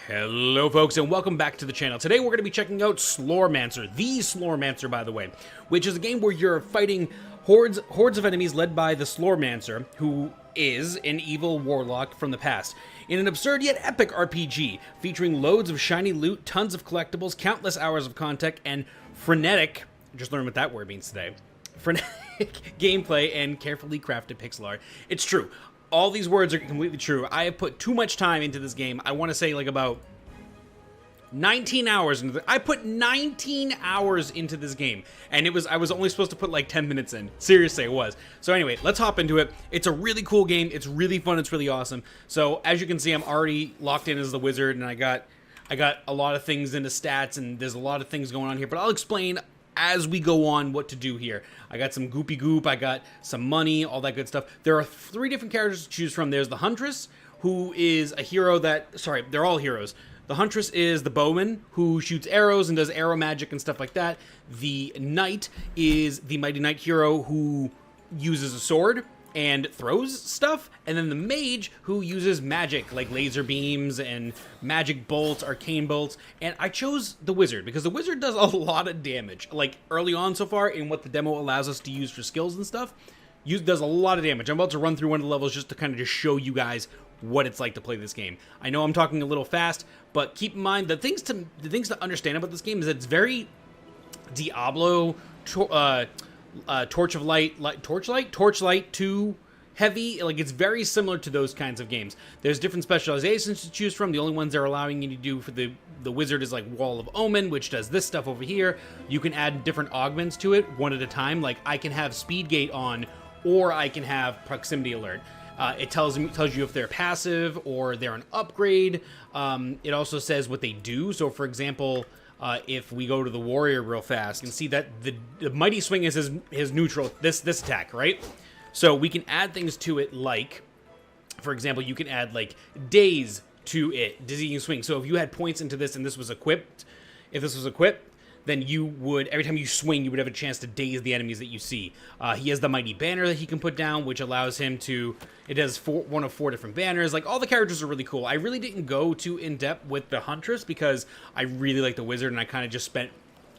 Hello folks and welcome back to the channel. Today we're going to be checking out Slormancer, the Slormancer by the way, which is a game where you're fighting hordes of enemies led by the Slormancer, who is an evil warlock from the past, in an absurd yet epic RPG, featuring loads of shiny loot, tons of collectibles, countless hours of content, and frenetic, just learned what that word means today, frenetic gameplay and carefully crafted pixel art. It's true. All these words are completely true. I have put too much time into this game. I want to say like about 19 hours into I put 19 hours into this game, and I was only supposed to put like 10 minutes in. Seriously, it was. So anyway, let's hop into it. It's a really cool game. It's really fun. It's really awesome. So as you can see, I'm already locked in as the wizard, and I got a lot of things into stats, and there's a lot of things going on here, but I'll explain as we go on what to do here. I got some goopy goop, I got some money, all that good stuff. There are 3 different characters to choose from. There's the Huntress, who is a hero that, sorry, they're all heroes. The Huntress is the bowman, who shoots arrows and does arrow magic and stuff like that. The Knight is the Mighty Knight hero, who uses a sword and throws stuff, and then the mage, who uses magic like laser beams and magic bolts, arcane bolts. And I chose the wizard because the wizard does a lot of damage, like early on so far in what the demo allows us to use for skills and stuff. Does a lot of damage. I'm about to run through one of the levels just to kind of just show you guys what it's like to play this game. I know I'm talking a little fast, but keep in mind the things to understand about this game is that it's very Diablo Torchlight 2 heavy. Like, it's very similar to those kinds of games. There's different specializations to choose from. The only ones they're allowing you to do for the wizard is like Wall of Omen, which does this stuff over here. You can add different augments to it one at a time. Like, I can have Speed Gate on, or I can have Proximity Alert. It tells you if they're passive or they're an upgrade. It also says what they do. So for example, if we go to the warrior real fast, you can see that the mighty swing is his neutral, this attack, right? So we can add things to it, like, for example, you can add like daze to it, dizzying swing. So if you had points into this and this was equipped, then you would, every time you swing, you would have a chance to daze the enemies that you see. He has the mighty banner that he can put down, which allows him to, it has one of 4 different banners. Like, all the characters are really cool. I really didn't go too in-depth with the Huntress because I really like the wizard, and I kind of just spent,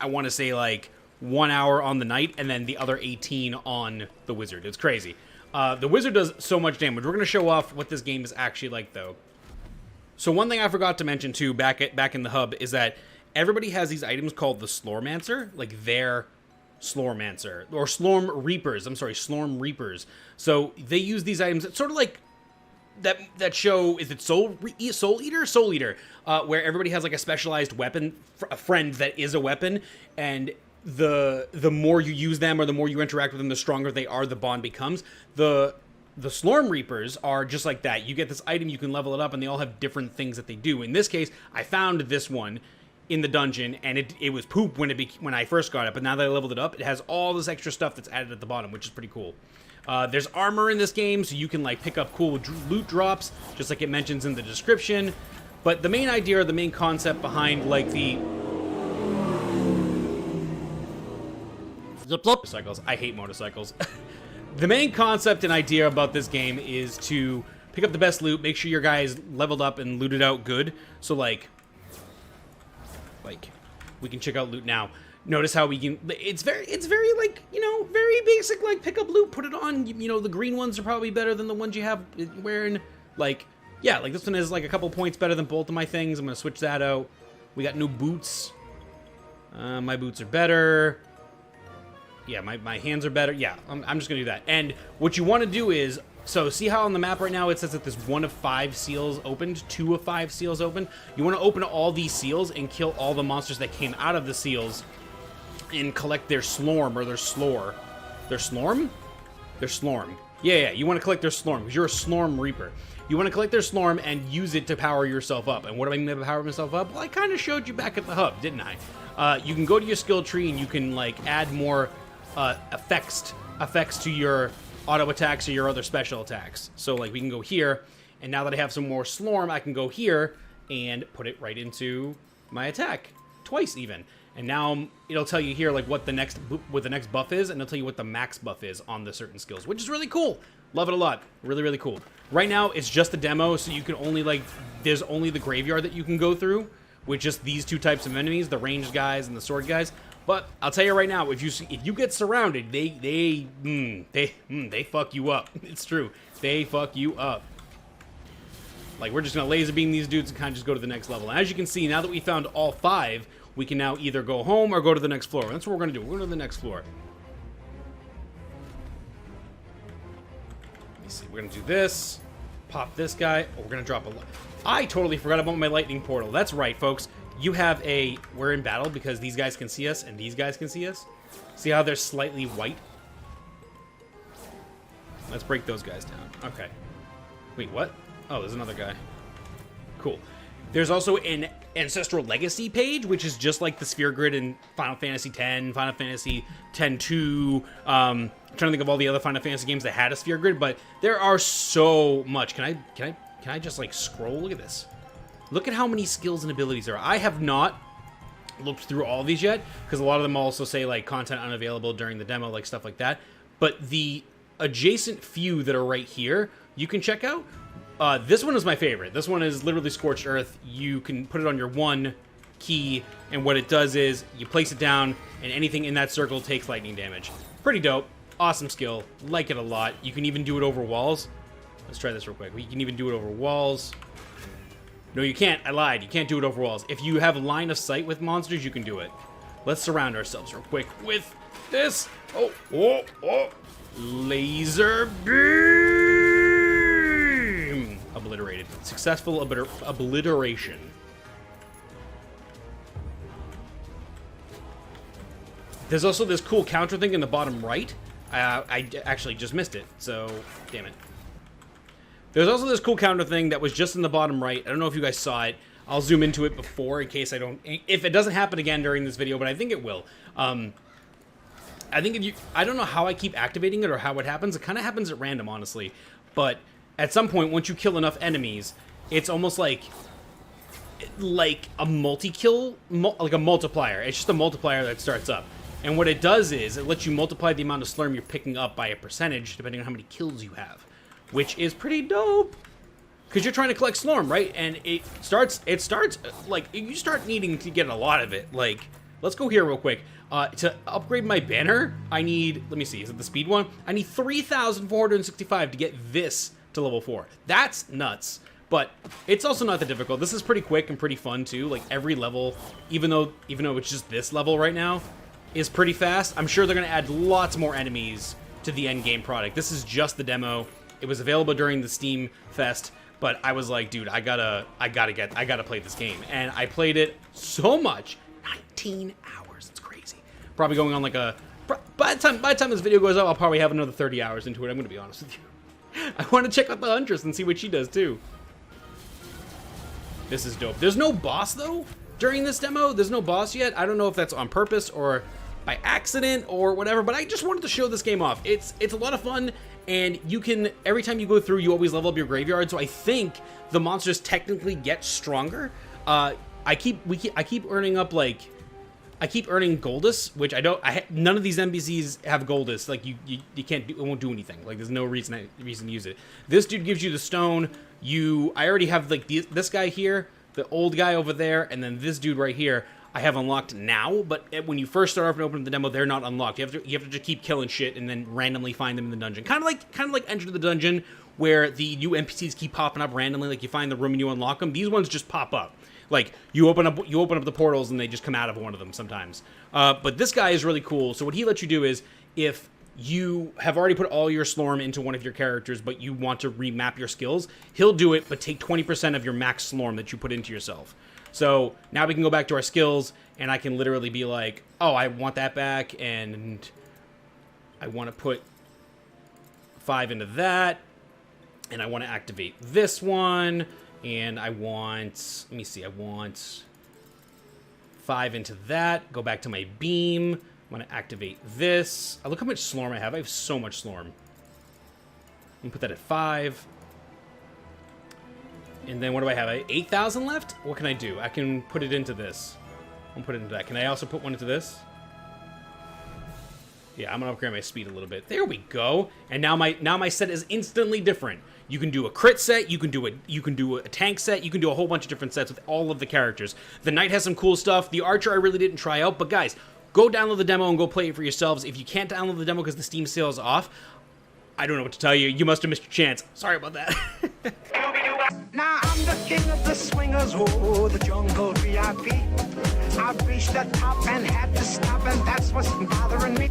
I want to say, like 1 hour on the knight and then the other 18 on the wizard. It's crazy. The wizard does so much damage. We're going to show off what this game is actually like, though. So one thing I forgot to mention, too, back in the hub, is that everybody has these items called the Slormancer, like their Slormancer, or Slorm Reapers. I'm sorry, Slorm Reapers. So they use these items. It's sort of like that show, is it Soul Eater, where everybody has like a specialized weapon, a friend that is a weapon, and the more you use them or the more you interact with them, the stronger they are, the bond becomes. The Slorm Reapers are just like that. You get this item, you can level it up, and they all have different things that they do. In this case, I found this one in the dungeon, and it was poop when I first got it, but now that I leveled it up, it has all this extra stuff that's added at the bottom, which is pretty cool. There's armor in this game, so you can like pick up cool loot drops, just like it mentions in the description. But the main idea, or the main concept behind like the motorcycles, I hate motorcycles. The main concept and idea about this game is to pick up the best loot, make sure your guys leveled up and looted out good. So like we can check out loot now. Notice how we can, it's very like, you know, very basic, like pick up loot, put it on. You know, the green ones are probably better than the ones you have wearing. Like, yeah, like this one is like a couple points better than both of my things. I'm gonna switch that out. We got new boots. My boots are better. Yeah, my hands are better. Yeah, I'm just gonna do that. And what you want to do is, so see how on the map right now it says that there's 1 of 5 seals opened, 2 of 5 seals open. You want to open all these seals and kill all the monsters that came out of the seals and collect their slorm, or their slore. Their slorm? Their slorm. Yeah, you want to collect their slorm because you're a Slorm Reaper. You want to collect their slorm and use it to power yourself up. And what do I mean by power myself up? Well, I kind of showed you back at the hub, didn't I? You can go to your skill tree and you can like add more effects to your auto attacks or your other special attacks. So like we can go here, and now that I have some more slorm, I can go here and put it right into my attack. twice even. And now it'll tell you here like what the next buff is, and it'll tell you what the max buff is on the certain skills, which is really cool. Love it a lot. Really, really cool. Right now it's just a demo, so you can only like there's only the graveyard that you can go through with just these two types of enemies, the ranged guys and the sword guys. But I'll tell you right now, if you get surrounded, they fuck you up. It's true. They fuck you up. Like, we're just gonna laser beam these dudes and kind of just go to the next level. And as you can see, now that we found all 5, we can now either go home or go to the next floor. And that's what we're gonna do. We're going to the next floor. Let me see. We're gonna do this. Pop this guy. Oh, we're gonna drop a. I totally forgot about my lightning portal. That's right, folks. You have a. We're in battle because these guys can see us and these guys can see us. See how they're slightly white? Let's break those guys down. Okay. Wait, what? Oh, there's another guy. Cool. There's also an Ancestral Legacy page, which is just like the Sphere Grid in Final Fantasy X, Final Fantasy X-2. I'm trying to think of all the other Final Fantasy games that had a Sphere Grid, but there are so much. Can I just like scroll? Look at this. Look at how many skills and abilities there are. I have not looked through all of these yet, because a lot of them also say like content unavailable during the demo, like stuff like that. But the adjacent few that are right here, you can check out. This one is my favorite. This one is literally Scorched Earth. You can put it on your 1 key, and what it does is you place it down, and anything in that circle takes lightning damage. Pretty dope. Awesome skill. Like it a lot. You can even do it over walls. Let's try this real quick. You can even do it over walls. No, you can't. I lied. You can't do it over walls. If you have line of sight with monsters, you can do it. Let's surround ourselves real quick with this. Oh. Laser beam! Obliterated. Successful obliteration. There's also this cool counter thing in the bottom right. I actually just missed it, so damn it. There's also this cool counter thing that was just in the bottom right. I don't know if you guys saw it. I'll zoom into it before in case I don't... If it doesn't happen again during this video, but I think it will. I think if you... I don't know how I keep activating it or how it happens. It kind of happens at random, honestly. But at some point, once you kill enough enemies, it's almost like a multi-kill, like a multiplier. It's just a multiplier that starts up. And what it does is it lets you multiply the amount of slurm you're picking up by a percentage, depending on how many kills you have. Which is pretty dope. Because you're trying to collect slorm, right? And it starts, like, you start needing to get a lot of it. Like, let's go here real quick. To upgrade my banner, I need, let me see, is it the speed one? I need 3,465 to get this to level 4. That's nuts. But it's also not that difficult. This is pretty quick and pretty fun, too. Like, every level, even though it's just this level right now, is pretty fast. I'm sure they're going to add lots more enemies to the end game product. This is just the demo. It was available during the Steam Fest, but I was like, dude, I gotta play this game. And I played it so much. 19 hours. It's crazy. Probably going on like a... By the time this video goes up, I'll probably have another 30 hours into it. I'm gonna be honest with you. I want to check out the Huntress and see what she does, too. This is dope. There's no boss, though, during this demo. There's no boss yet. I don't know if that's on purpose or by accident or whatever, but I just wanted to show this game off. It's a lot of fun. And you can, every time you go through, you always level up your graveyard. So I think the monsters technically get stronger. I keep earning up, like, I keep earning Goldus, which none of these NPCs have Goldus. Like, you can't do, it won't do anything. Like, there's no reason to use it. This dude gives you the stone. I already have, like, this guy here, the old guy over there, and then this dude right here. I have unlocked now, but when you first start off and open up the demo, they're not unlocked. You have to just keep killing shit and then randomly find them in the dungeon. Kind of like Enter the Dungeon, where the new NPCs keep popping up randomly. Like you find the room and you unlock them. These ones just pop up. Like you open up the portals and they just come out of one of them sometimes. But this guy is really cool. So what he lets you do is if you have already put all your slorm into one of your characters, but you want to remap your skills, he'll do it, but take 20% of your max slorm that you put into yourself. So now we can go back to our skills, and I can literally be like, oh, I want that back, and I want to put 5 into that, and I want to activate this one, and I want, let me see, I want 5 into that, go back to my beam, I want to activate this. Look how much slorm I have. I have so much slorm. I'm going to put that at 5. And then what do I have? I have 8,000 left? What can I do? I can put it into this. I'll put it into that. Can I also put one into this? Yeah, I'm gonna upgrade my speed a little bit. There we go. And now my set is instantly different. You can do a crit set, you can do a tank set, you can do a whole bunch of different sets with all of the characters. The knight has some cool stuff. The archer I really didn't try out, but guys, go download the demo and go play it for yourselves. If you can't download the demo because the Steam sale is off, I don't know what to tell you. You must have missed your chance. Sorry about that. Now I'm the king of the swingers, oh, the jungle VIP. I've reached the top and had to stop, and that's what's bothering me.